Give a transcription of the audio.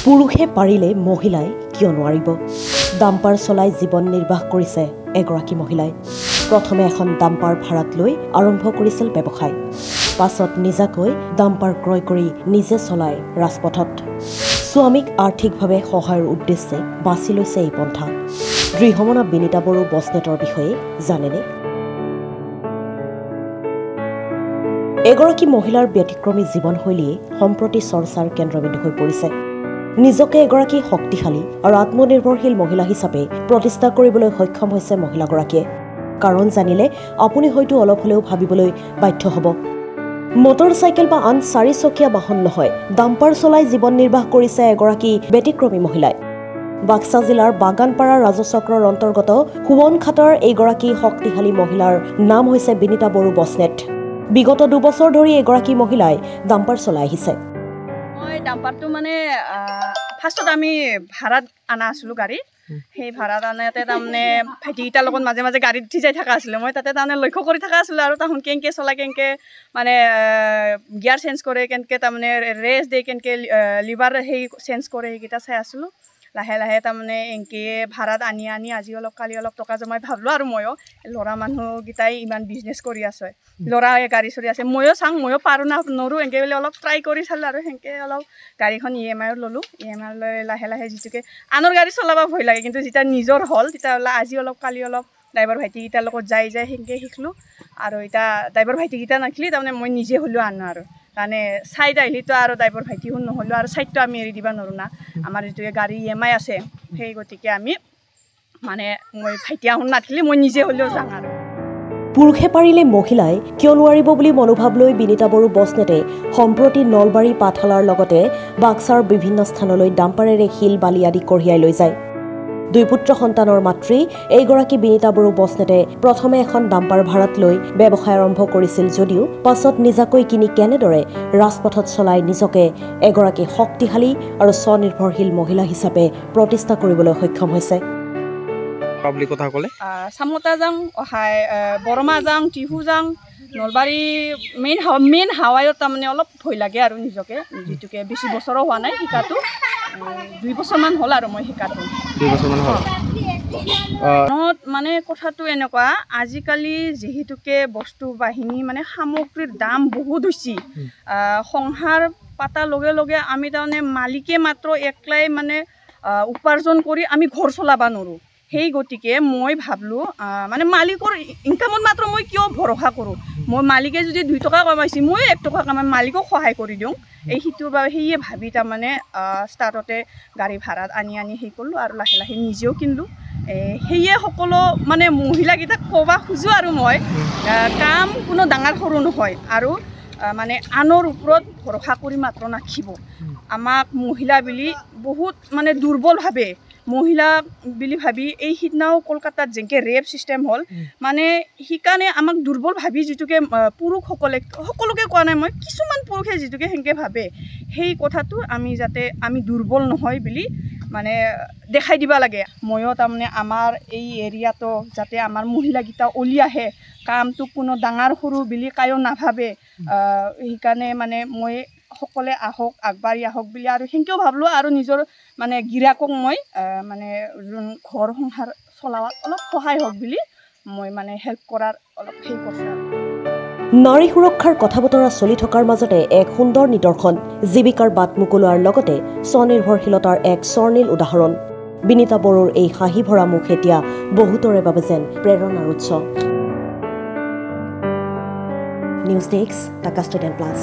পুৰুষে পাৰিলে মহিলাই কিয় নোৱাৰিব ডাম্পাৰ চলাই জীৱন নিৰ্বাহ কৰিছে এগৰাকী মহিলাই প্ৰথমে এখন ডাম্পাৰ ভাড়াত লৈ আৰম্ভ কৰিছিল ব্যৱসায় পাছত নিজাকৈ ডাম্পাৰ ক্ৰয় কৰি নিজে চলাই ৰাজপথত স্বামীক আৰ্থিকভাৱে সহায়ৰ উদ্দেশ্যে বাছি লৈছে এই পন্থা গৃহমনা বিনিতা বড়ো বসনেটৰ বিষয়ে জানেনে এগৰাকী মহিলাৰ ব্যতিক্ৰমী জীৱনশৈলীয়ে সম্প্ৰতি চৰ্চাৰ কেন্দ্ৰবিন্দু হৈ পৰিছে নিজকে এগৰাকী শক্তিশালী আৰু আত্মনিৰ্ভৰশীল মহিলা হিচাপে প্ৰতিষ্ঠা কৰিবলৈ সক্ষম হৈছে মহিলাগৰাকীয়ে কাৰণ জানিলে আপুনি হয়তো অলপ হলেও ভাবিবলৈ বাধ্য হ'ব মটৰচাইকেল বা আন চাৰিচকীয়া বাহন নহয় ডাম্পাৰ চলাই জীৱন নিৰ্বাহ কৰিছে এগৰাকী ব্যতিক্ৰমী মহিলাই বাক্সা জিলাৰ বাগানপাৰা ৰাজচক্ৰৰ অন্তৰ্গত সুৱনখাটাৰ এইগৰাকী শক্তিশালী মহিলাৰ নাম হৈছে বিনিতা বড়ো বসনেট বিগত 2 বছৰ ধৰি এগৰাকী মহিলাই ডাম্পাৰ চলাই আহিছে মই ডাম্পাৰটো মানে ফাৰ্ষ্টত আমি ভাড়াত আনা আছিলোঁ গাড়ী সেই ভাড়াত আনাতে তাৰমানে ভাইটিকেইটাৰ লগত মাজে মাজে গাড়ীত উঠি যাই থকা আছিলোঁ মই তাতে তাৰমানে লক্ষ্য কৰি থকা আছিলোঁ আৰু তাহোন কেনেকৈ চলাই কেনেকৈ মানে গিয়াৰ চেঞ্জ কৰে কেনেকৈ তাৰমানে ৰেষ্ট দিয়ে কেনেকৈ লিভাৰ সেই চেঞ্জ কৰে সেইকেইটা চাই আছিলোঁ লাহে লাহে তাৰমানে এনেকৈ ভাড়াত আনি আনি আজি অলপ কালি অলপ টকা জমাই ভাবিলোঁ আৰু ময়ো ল'ৰা মানুহকেইটাই ইমান বিজনেছ কৰি আছে ল'ৰাই গাড়ী চলি আছে ময়ো চাওঁ ময়ো পাৰোঁ না নৰোঁ এনেকৈ বুলি অলপ ট্ৰাই কৰি চালোঁ আৰু সেনেকৈ অলপ গাড়ীখন EMI-ত ল'লোঁ EMI লৈ লাহে লাহে যিটোকে আনৰ গাড়ী চলাব ভয় লাগে কিন্তু যেতিয়া নিজৰ হ'ল তেতিয়াহ'লে আজি অলপ কালি অলপ ড্ৰাইভাৰ ভাইটিকেইটাৰ লগত যাই সেনেকৈ শিকিলোঁ আৰু এতিয়া ড্ৰাইভাৰ ভাইটিকেইটা নাখিলি তাৰমানে মই নিজে হ'লেও আনো আৰু মানে চাইড আহিলেতো আৰু ড্ৰাইভাৰ ভাইটি শুন নহ'লেও আৰু চাইডটো আমি এৰি দিব নোৱাৰোঁ না আমাৰ যিটোকে গাড়ী EMI আছে সেই গতিকে আমি মানে মই ভাইটি আহোন নাথাকিলে মই নিজে হ'লেও যাওঁ আৰু পুৰুষে পাৰিলে মহিলাই কিয় নোৱাৰিব বুলি মনোভাৱ লৈ বিনিতা বড়ো বসনেটে সম্প্ৰতি নলবাৰী পাঠশালাৰ লগতে বাক্সাৰ বিভিন্ন স্থানলৈ ডাম্পাৰেৰে শিল বালি আদি কঢ়িয়াই লৈ যায় 2 পুত্ৰ সন্তানৰ মাতৃ এইগৰাকী বিনিতা বড়ো বসনেটে প্ৰথমে এখন ডাম্পাৰ ভাড়াত লৈ ব্যৱসায় আৰম্ভ কৰিছিল যদিও পাছত নিজাকৈ কিনি কেনেদৰে ৰাজপথত চলাই নিজকে এগৰাকী শক্তিশালী আৰু স্বনিৰ্ভৰশীল মহিলা হিচাপে প্ৰতিষ্ঠা কৰিবলৈ সক্ষম হৈছে পাব্লিক কথা ক'লে চামতা যাওঁ বৰমা যাওঁ টিহু যাওঁ নলবাৰী মেইন হাৱাইত তাৰমানে অলপ ভয় লাগে আৰু নিজকে যিটোকে বেছি বছৰো হোৱা নাই শিকাটো 2 বছৰমান হ'ল আৰু মই শিকাটো 2 বছৰমান হ'ল মানে কথাটো এনেকুৱা আজিকালি যিহেতুকে বস্তু বাহিনী মানে সামগ্ৰীৰ দাম বহুত হৈছে সংসাৰ পাতাৰ লগে লগে আমি তাৰমানে মালিকে মাত্ৰ একলাই মানে উপাৰ্জন কৰি আমি ঘৰ চলাব নোৱাৰোঁ সেই গতিকে মই ভাবলোঁ মানে মালিকৰ ইনকামত মাত্ৰ মই কিয় ভৰসা কৰোঁ মই মালিকে যদি 2 টকা কমাইছে মই 1 টকা কমাই মালিকক সহায় কৰি দিওঁ এই সিটোৰ বাবে সেয়ে ভাবি তাৰমানে ষ্টাৰ্টতে গাড়ী ভাড়াত আনি সেই কৰিলোঁ আৰু লাহে লাহে নিজেও কিনিলোঁ সেয়ে সকলো মানে মহিলাকেইটাক ক'ব খোজোঁ আৰু মই কাম কোনো ডাঙৰ সৰু নহয় আৰু মানে আনৰ ওপৰত ভৰসা কৰি মাত্ৰ নাখিব আমাক মহিলা বুলি বহুত মানে দুৰ্বল ভাবে মহিলা বুলি ভাবি এই সিদিনাও কলকাতাত যেনেকৈ ৰেপ চিষ্টেম হ'ল মানে সেইকাৰণে আমাক দুৰ্বল ভাবি যিটোকে পুৰুষসকলে সকলোকে কোৱা নাই মই কিছুমান পুৰুষে যিটোকে সেনেকৈ ভাবে সেই কথাটো আমি দুৰ্বল নহয় বুলি মানে দেখাই দিব লাগে ময়ো তাৰমানে আমাৰ এই এৰিয়াটো যাতে আমাৰ মহিলাকেইটা ওলি আহে কামটো কোনো ডাঙৰ সৰু বুলি কায়ো নাভাবে সেইকাৰণে মানে মই সকলে আহক আগবাঢ়ি আহক বুলি আৰু সেনেকৈও ভাবলোঁ আৰু নিজৰ মানে গিৰাকক মই মানে ঘৰ সংসাৰ চলাৱাত অলপ সহায় হওক বুলি মই মানে হেল্প কৰাৰ অলপ সেই কথা নাৰী সুৰক্ষাৰ কথা বতৰা চলি থকাৰ মাজতে এক সুন্দৰ নিদৰ্শন জীৱিকাৰ বাট মুকলোৱাৰ লগতে স্বনিৰ্ভৰশীলতাৰ এক স্বৰ্ণীল উদাহৰণ বিনিতা বড়োৰ এই হাঁহি ভৰা মুখ এতিয়া বহুতৰে বাবে যেন প্ৰেৰণাৰ উৎস নিউজ ডেস্ক টাকা ষ্টুডেণ্ট প্লাছ